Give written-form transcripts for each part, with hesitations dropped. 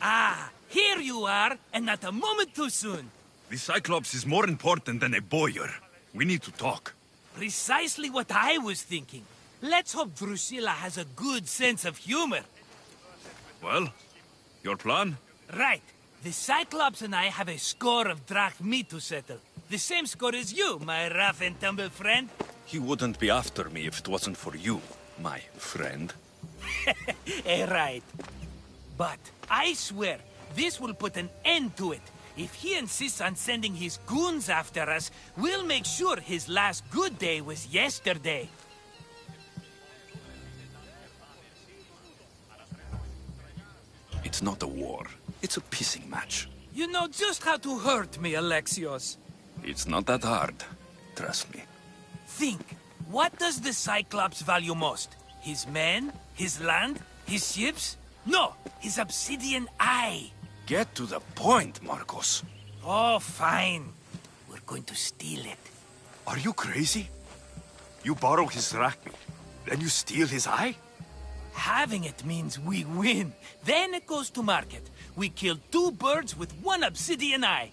Ah, here you are, and not a moment too soon. The Cyclops is more important than a boyar. We need to talk. Precisely what I was thinking. Let's hope Drusilla has a good sense of humor. Well, your plan? Right. The Cyclops and I have a score of drachmi to settle. The same score as you, my rough and tumble friend. He wouldn't be after me if it wasn't for you, my friend. Right. But I swear, this will put an end to it. If he insists on sending his goons after us, we'll make sure his last good day was yesterday. It's not a war. It's a pissing match. You know just how to hurt me, Alexios. It's not that hard. Trust me. Think. What does the Cyclops value most? His men? His land? His ships? No! His obsidian eye! Get to the point, Marcos. Oh, fine. We're going to steal it. Are you crazy? You borrow his drachmi, then you steal his eye? Having it means we win. Then it goes to market. We kill 2 birds with 1 obsidian eye.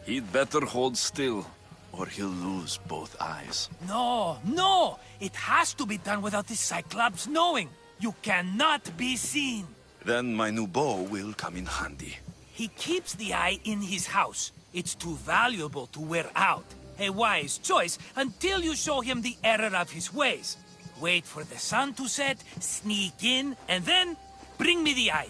He'd better hold still, or he'll lose both eyes. No! It has to be done without the Cyclops knowing. You cannot be seen. Then my new bow will come in handy. He keeps the eye in his house. It's too valuable to wear out. A wise choice until you show him the error of his ways. Wait for the sun to set, sneak in, and then bring me the eye.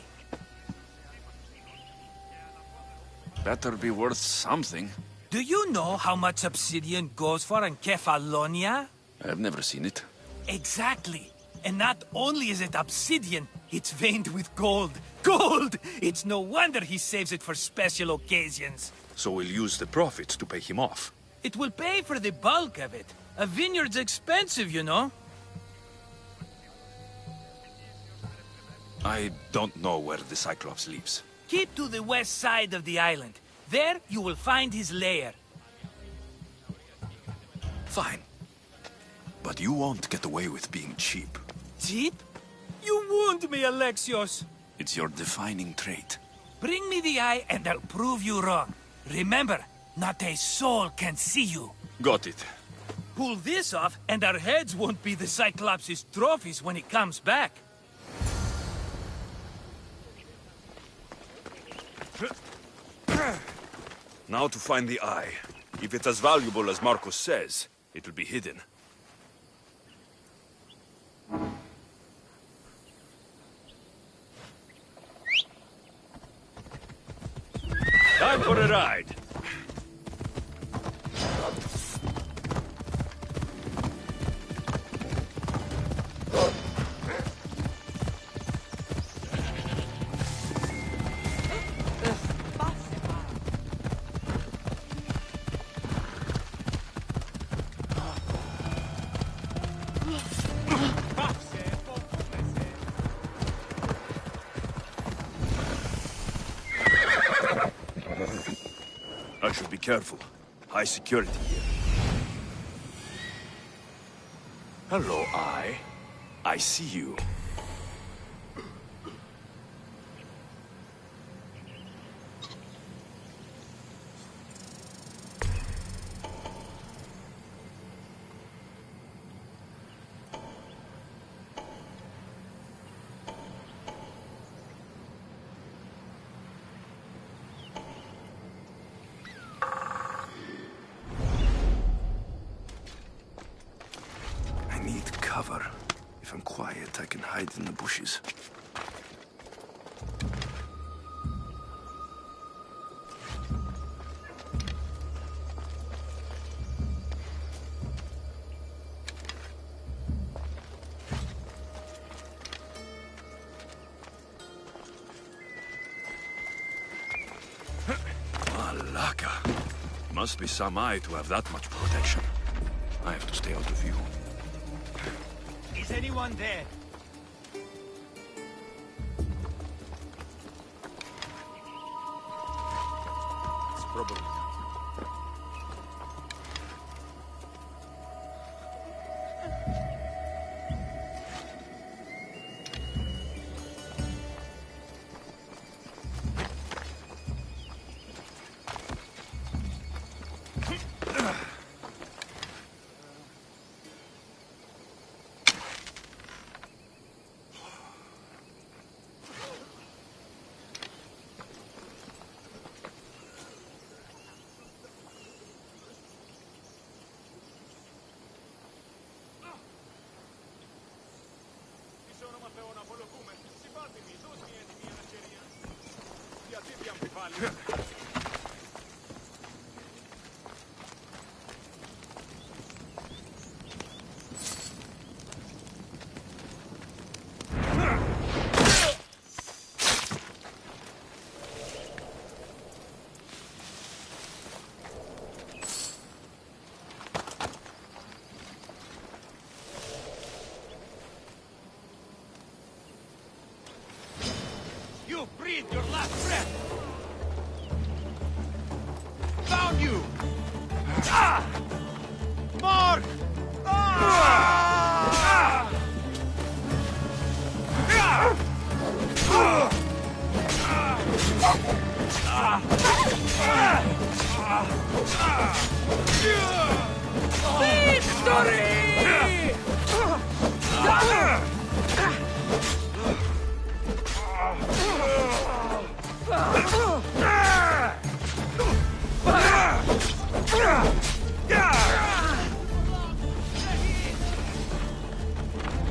Better be worth something. Do you know how much obsidian goes for in Kefalonia? I've never seen it. Exactly. And not only is it obsidian, it's veined with gold. Gold! It's no wonder he saves it for special occasions. So we'll use the profits to pay him off. It will pay for the bulk of it. A vineyard's expensive, you know. I don't know where the Cyclops lives. Keep to the west side of the island. There you will find his lair. Fine. But you won't get away with being cheap. Cheap? You wound me, Alexios. It's your defining trait. Bring me the eye and I'll prove you wrong. Remember, not a soul can see you. Got it. Pull this off and our heads won't be the Cyclops' trophies when he comes back. Now to find the eye. If it's as valuable as Marcos says, it'll be hidden. Time for a ride. I should be careful. High security here. Hello, Eye. I see you. Cover. If I'm quiet, I can hide in the bushes. Malaka. Must be some eye to have that much protection. I have to stay out of view. Is anyone there? It's probably... You breathe your last breath! Found you! Ah! Mark! Ah!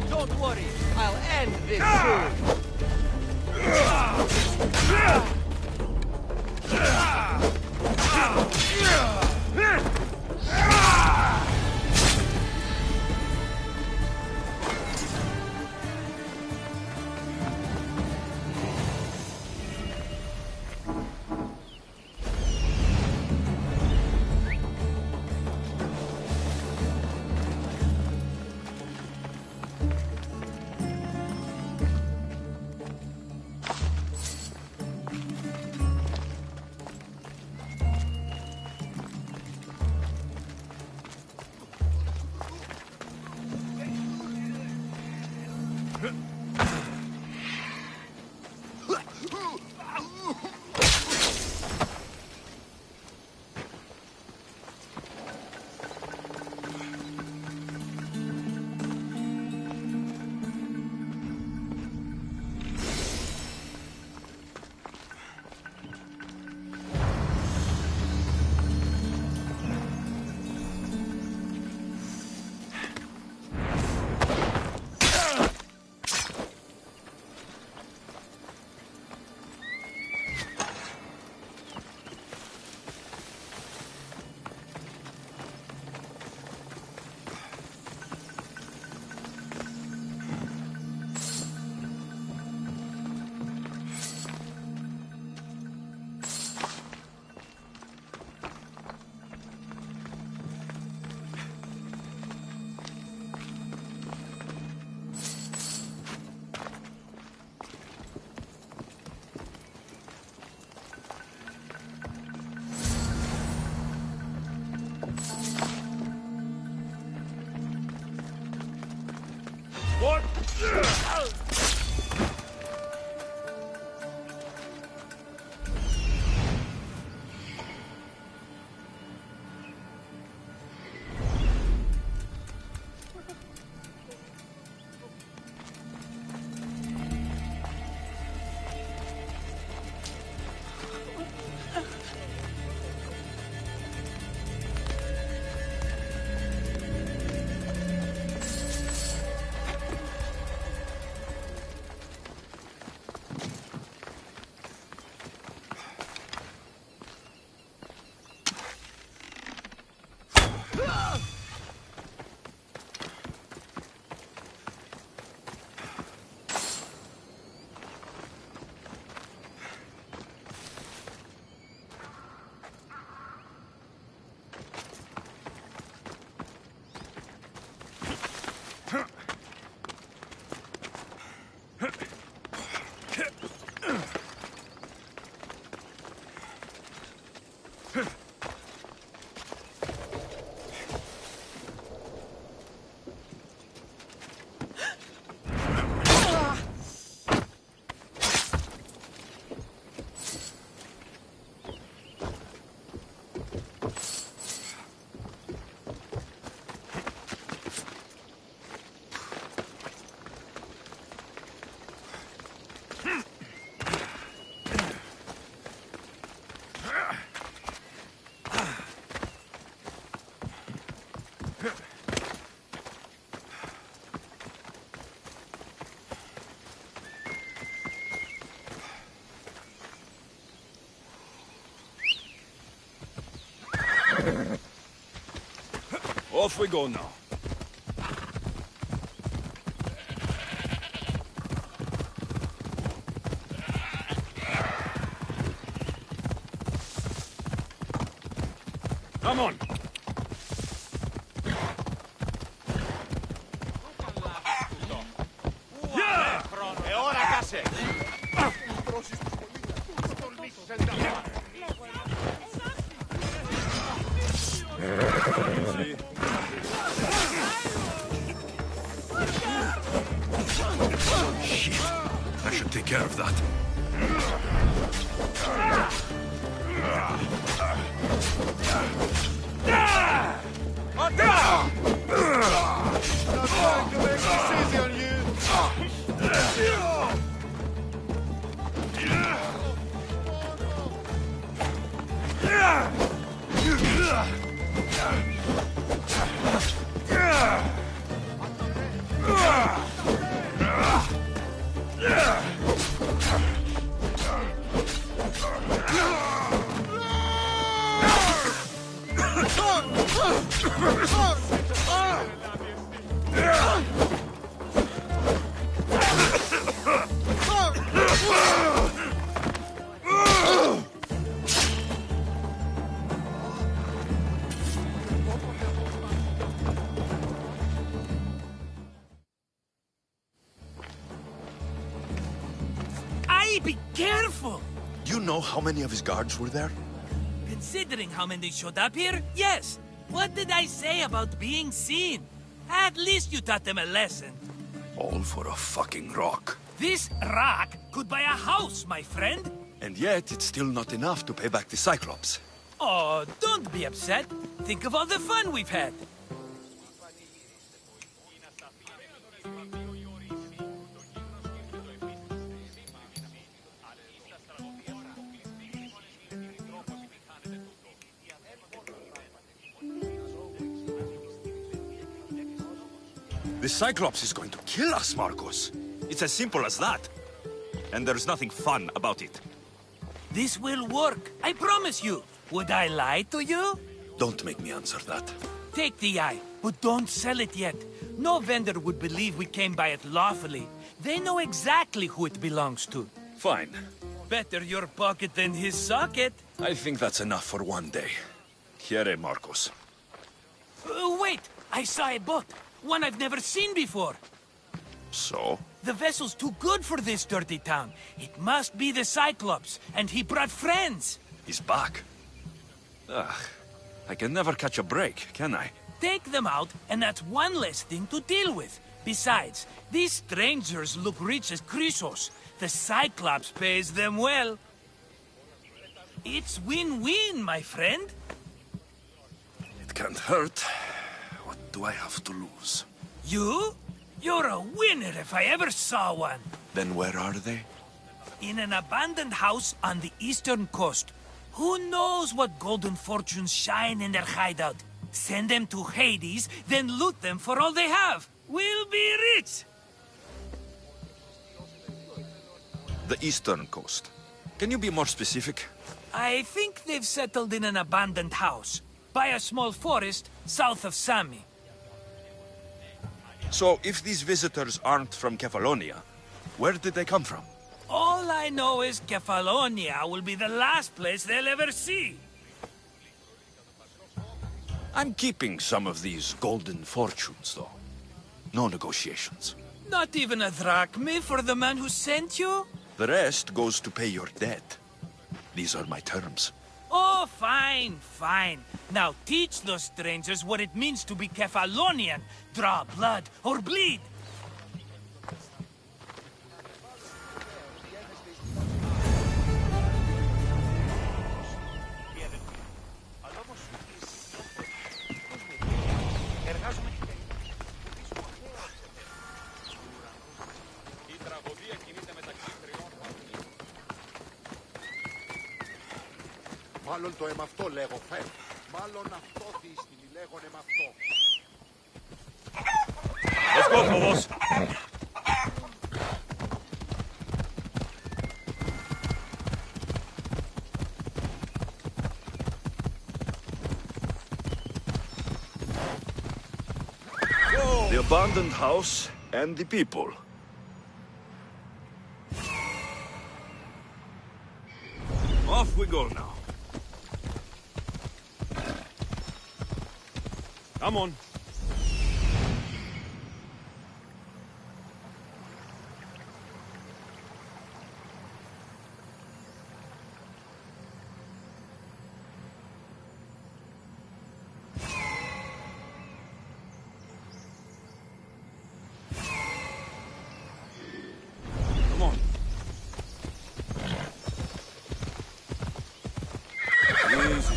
Don't worry, I'll end this soon. Off we go now. Come on. E ora case! Shit. I should take care of that. Be careful! Do you know how many of his guards were there? Considering how many showed up here, yes. What did I say about being seen? At least you taught them a lesson. All for a fucking rock. This rock could buy a house, my friend. And yet, it's still not enough to pay back the Cyclops. Oh, don't be upset. Think of all the fun we've had. The Cyclops is going to kill us, Marcos. It's as simple as that. And there's nothing fun about it. This will work, I promise you. Would I lie to you? Don't make me answer that. Take the eye, but don't sell it yet. No vendor would believe we came by it lawfully. They know exactly who it belongs to. Fine. Better your pocket than his socket. I think that's enough for one day. Here, Marcos. Wait! I saw a boat. One I've never seen before. So? The vessel's too good for this dirty town. It must be the Cyclops, and he brought friends. He's back. Ugh. I can never catch a break, can I? Take them out, and that's one less thing to deal with. Besides, these strangers look rich as Chrysos. The Cyclops pays them well. It's win-win, my friend. It can't hurt. What do I have to lose? You? You're a winner if I ever saw one. Then where are they? In an abandoned house on the eastern coast. Who knows what golden fortunes shine in their hideout? Send them to Hades, then loot them for all they have. We'll be rich! The eastern coast. Can you be more specific? I think they've settled in an abandoned house, by a small forest south of Sami. So, if these visitors aren't from Kefalonia, where did they come from? All I know is Kefalonia will be the last place they'll ever see. I'm keeping some of these golden fortunes, though. No negotiations. Not even a drachme for the man who sent you? The rest goes to pay your debt. These are my terms. Oh, fine, fine. Now teach those strangers what it means to be Kefalonian. Draw blood or bleed. Μάλλον το εμαυτό λέγω, φε. Μάλλον αυτό δίστηνη λέγον εμαυτό. Let's go, Phobos. The abandoned house and the people. Off we go now. Come on. Come on. Easy.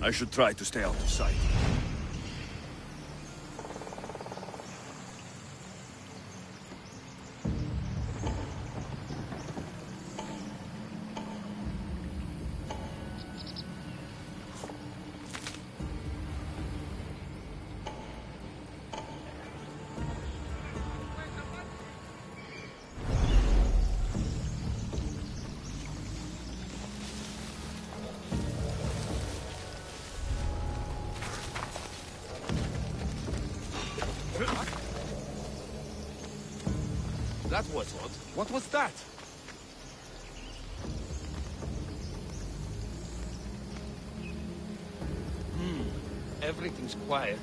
I should try to stay out of sight. That was odd. What was that? Everything's quiet.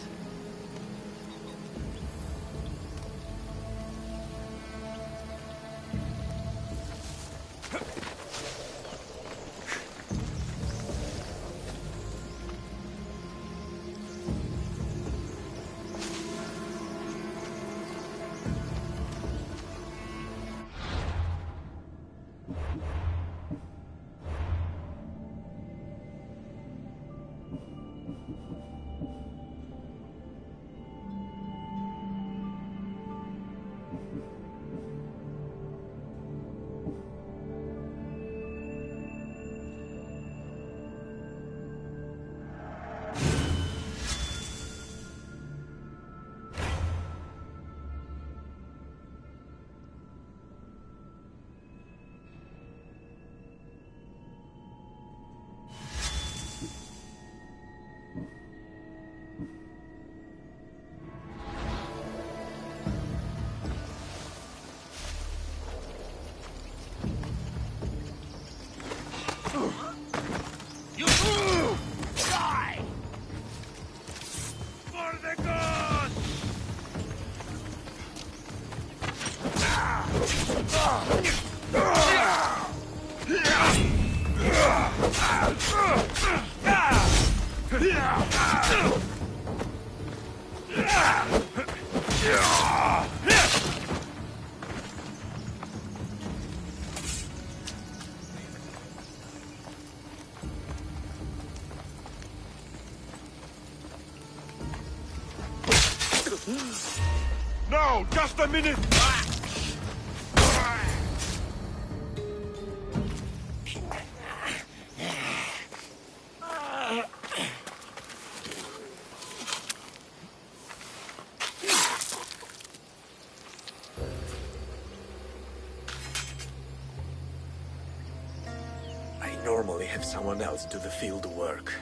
You die! For the gods! No, just a minute! I normally have someone else do the field work.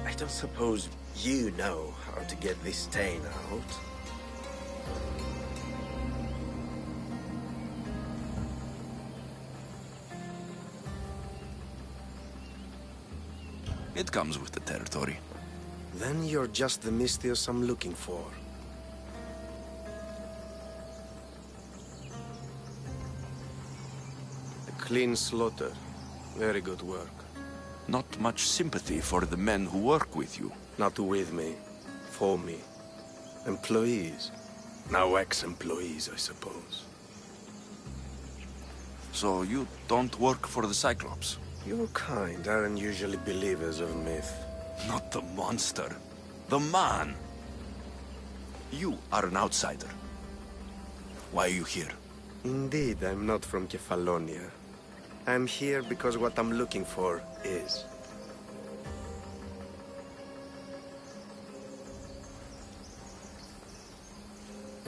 I don't suppose you know how to get this stain out? It comes with the territory. Then you're just the Mystios I'm looking for. A clean slaughter. Very good work. Not much sympathy for the men who work with you. Not with me. For me. Employees. Now ex-employees, I suppose. So you don't work for the Cyclops? Your kind aren't usually believers of myth. Not the monster. The man. You are an outsider. Why are you here? Indeed, I'm not from Kefalonia. I'm here because what I'm looking for is.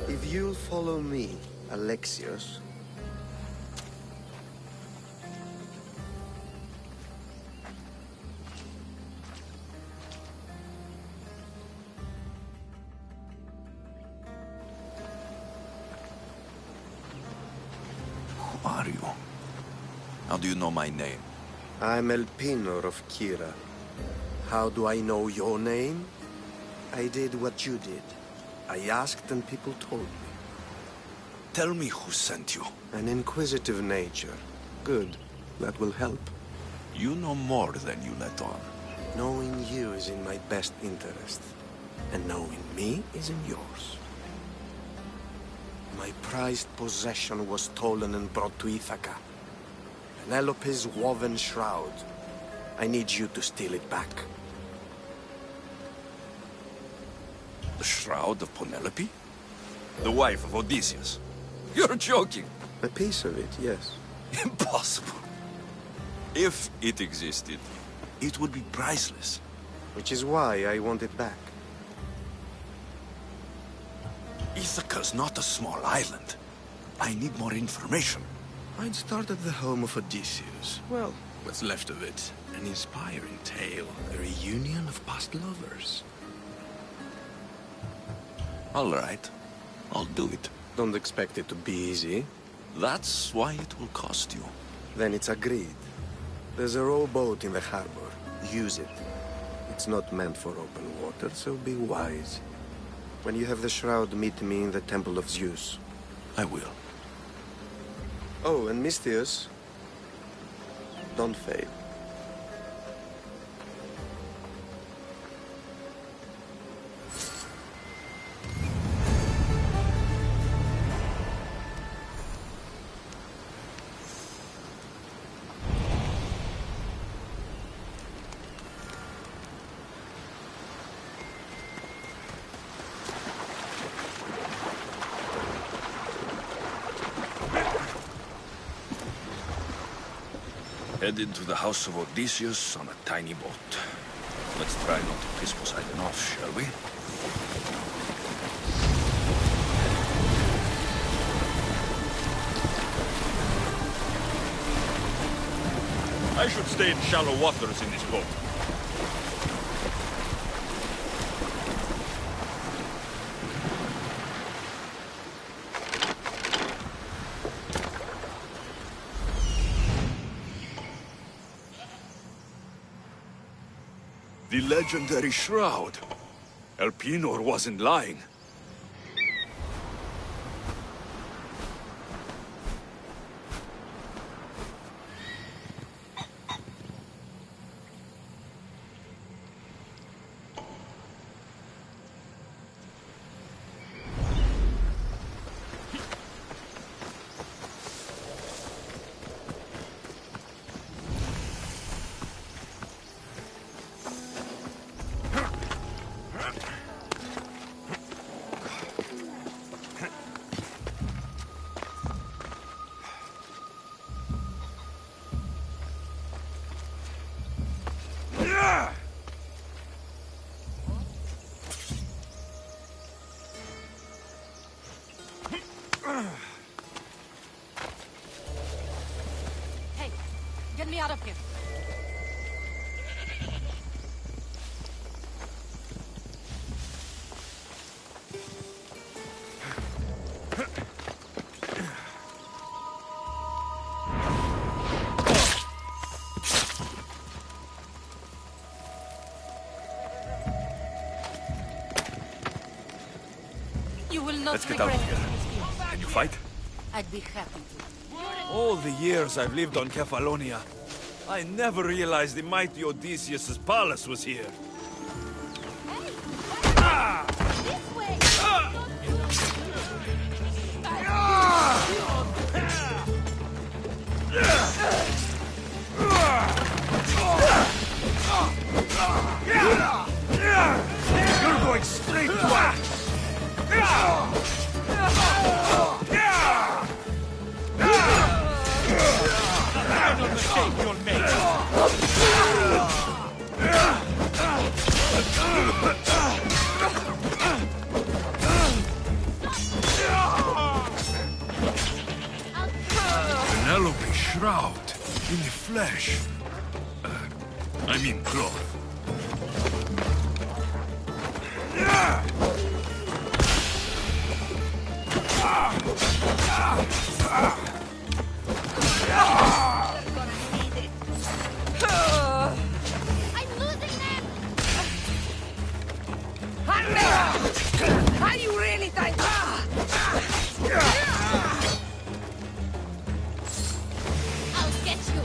If you'll follow me, Alexios. Who are you? How do you know my name? I'm Elpinor of Kira. How do I know your name? I did what you did. I asked and people told me. Tell me who sent you. An inquisitive nature. Good. That will help. You know more than you let on. Knowing you is in my best interest. And knowing me is in yours. My prized possession was stolen and brought to Ithaca. Penelope's woven shroud. I need you to steal it back. The shroud of Penelope? The wife of Odysseus? You're joking. A piece of it, yes. Impossible. If it existed, it would be priceless. Which is why I want it back. Ithaca's not a small island. I need more information. I'd start at the home of Odysseus. Well, what's left of it. An inspiring tale. A reunion of past lovers. All right. I'll do it. Don't expect it to be easy. That's why it will cost you. Then it's agreed. There's a rowboat in the harbor. Use it. It's not meant for open water, so be wise. When you have the shroud, meet me in the Temple of Zeus. I will. Oh, and Misthios, don't fail. Headed to the house of Odysseus on a tiny boat. Let's try not to piss Poseidon off, shall we? I should stay in shallow waters in this boat. The legendary shroud. Elpinor wasn't lying. Hey, get me out of here. You will not Let's get out regret of here. it. Can you fight? I'd be happy to. All the years I've lived on Kefalonia, I never realized the mighty Odysseus' palace was here. This way! You're going straight to axe! shroud in the flesh. I mean cloth. I'm losing them! Are you really trying to... I'll get you!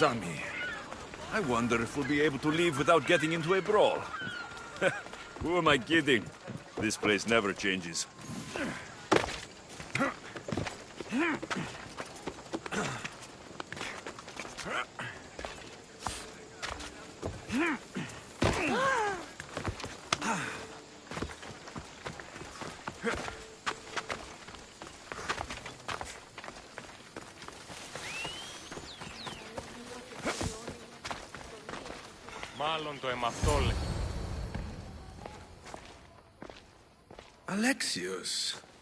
Sammy, I wonder if we'll be able to leave without getting into a brawl. Who am I kidding? This place never changes. Μάλλον το εμαυτό λέει. Alexios,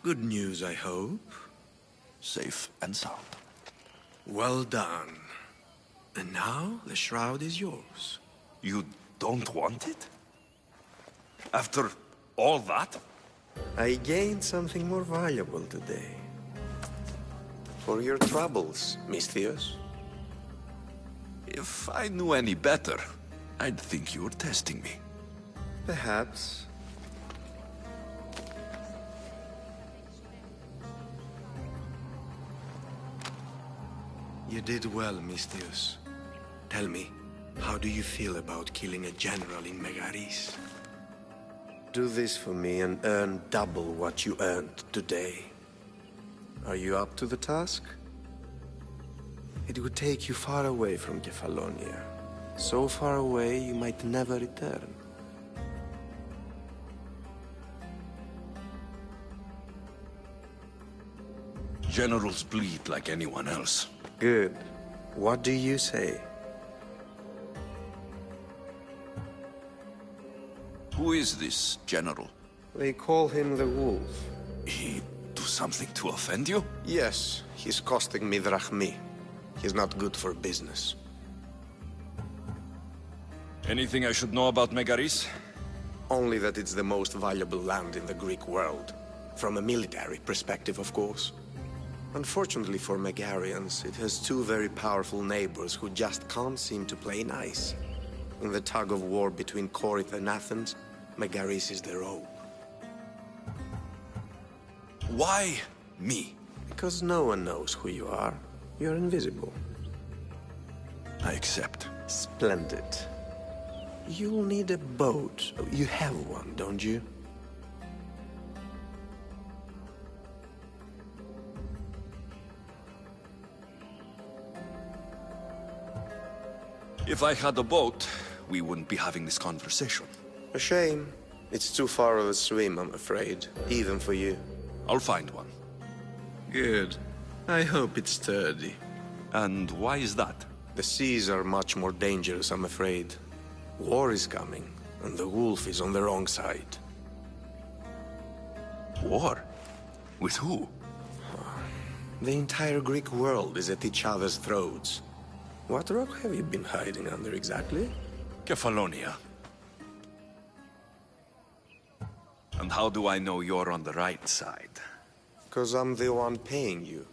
good news, I hope. Safe and sound. Well done. And now the shroud is yours. You don't want it? After all that? I gained something more valuable today. For your troubles, Misthios. If I knew any better, I'd think you were testing me. Perhaps. You did well, Misthios. Tell me, how do you feel about killing a general in Megaris? Do this for me and earn double what you earned today. Are you up to the task? It would take you far away from Kefalonia. So far away you might never return. Generals bleed like anyone else. Good. What do you say? Who is this general? They call him the Wolf. He do something to offend you? Yes, he's costing me drachmi. He's not good for business. Anything I should know about Megaris? Only that it's the most valuable land in the Greek world. From a military perspective, of course. Unfortunately for Megarians, it has two very powerful neighbors who just can't seem to play nice. In the tug of war between Corinth and Athens, Megaris is their own. Why me? Because no one knows who you are. You're invisible. I accept. Splendid. You'll need a boat. You have one, don't you? If I had a boat, we wouldn't be having this conversation. A shame. It's too far of a swim, I'm afraid. Even for you. I'll find one. Good. I hope it's sturdy. And why is that? The seas are much more dangerous, I'm afraid. War is coming, and the wolf is on the wrong side. War? With who? The entire Greek world is at each other's throats. What rock have you been hiding under exactly? Kefalonia. And how do I know you're on the right side? 'Cause I'm the one paying you.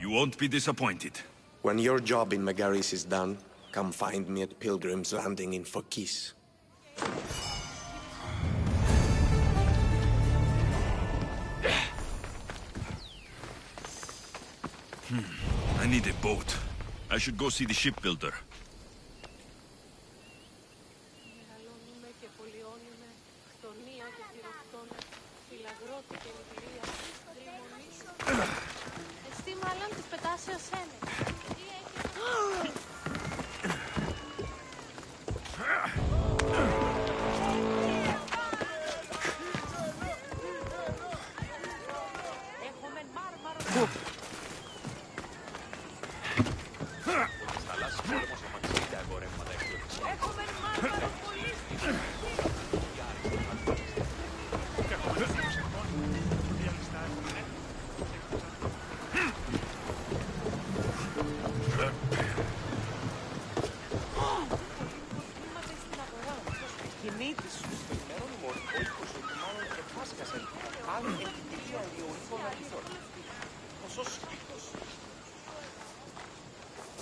You won't be disappointed. When your job in Megaris is done, come find me at Pilgrim's Landing in Phokis. I need a boat. I should go see the shipbuilder.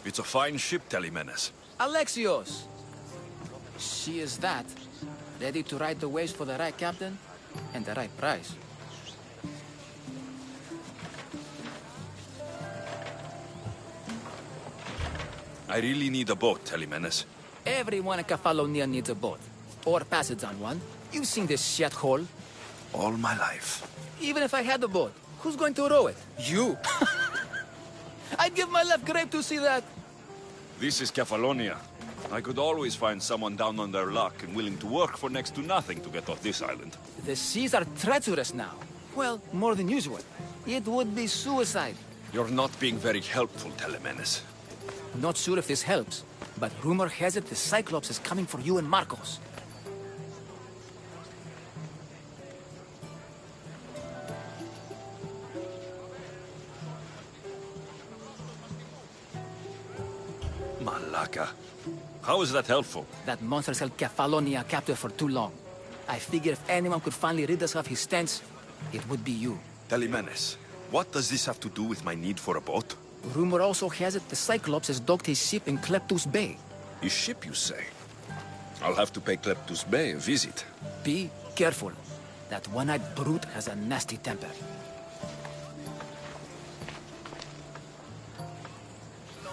It's a fine ship, Telemenes. Alexios! She is that. Ready to ride the waves for the right captain and the right price. I really need a boat, Telemenes. Everyone in Kefalonia needs a boat. Or passage on one. You've seen this shithole. All my life. Even if I had a boat, who's going to row it? You! I'd give my left grape to see that. This is Kefalonia. I could always find someone down on their luck and willing to work for next to nothing to get off this island. The seas are treacherous now. Well, more than usual. It would be suicide. You're not being very helpful, Telemenes. Not sure if this helps, but rumor has it the Cyclops is coming for you and Marcos. Malaka. How is that helpful? That monster's held Kefalonia captive for too long. I figure if anyone could finally rid us of his stench, it would be you. Telemenes, what does this have to do with my need for a boat? Rumor also has it the Cyclops has docked his ship in Kleptus Bay. His ship, you say? I'll have to pay Kleptus Bay a visit. Be careful. That one-eyed brute has a nasty temper.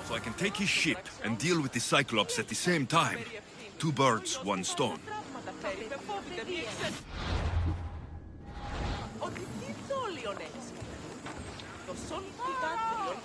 So I can take his ship and deal with the Cyclops at the same time. Two birds, one stone. Ότι τι δόλιον έχεις. Το σον γιγάντριον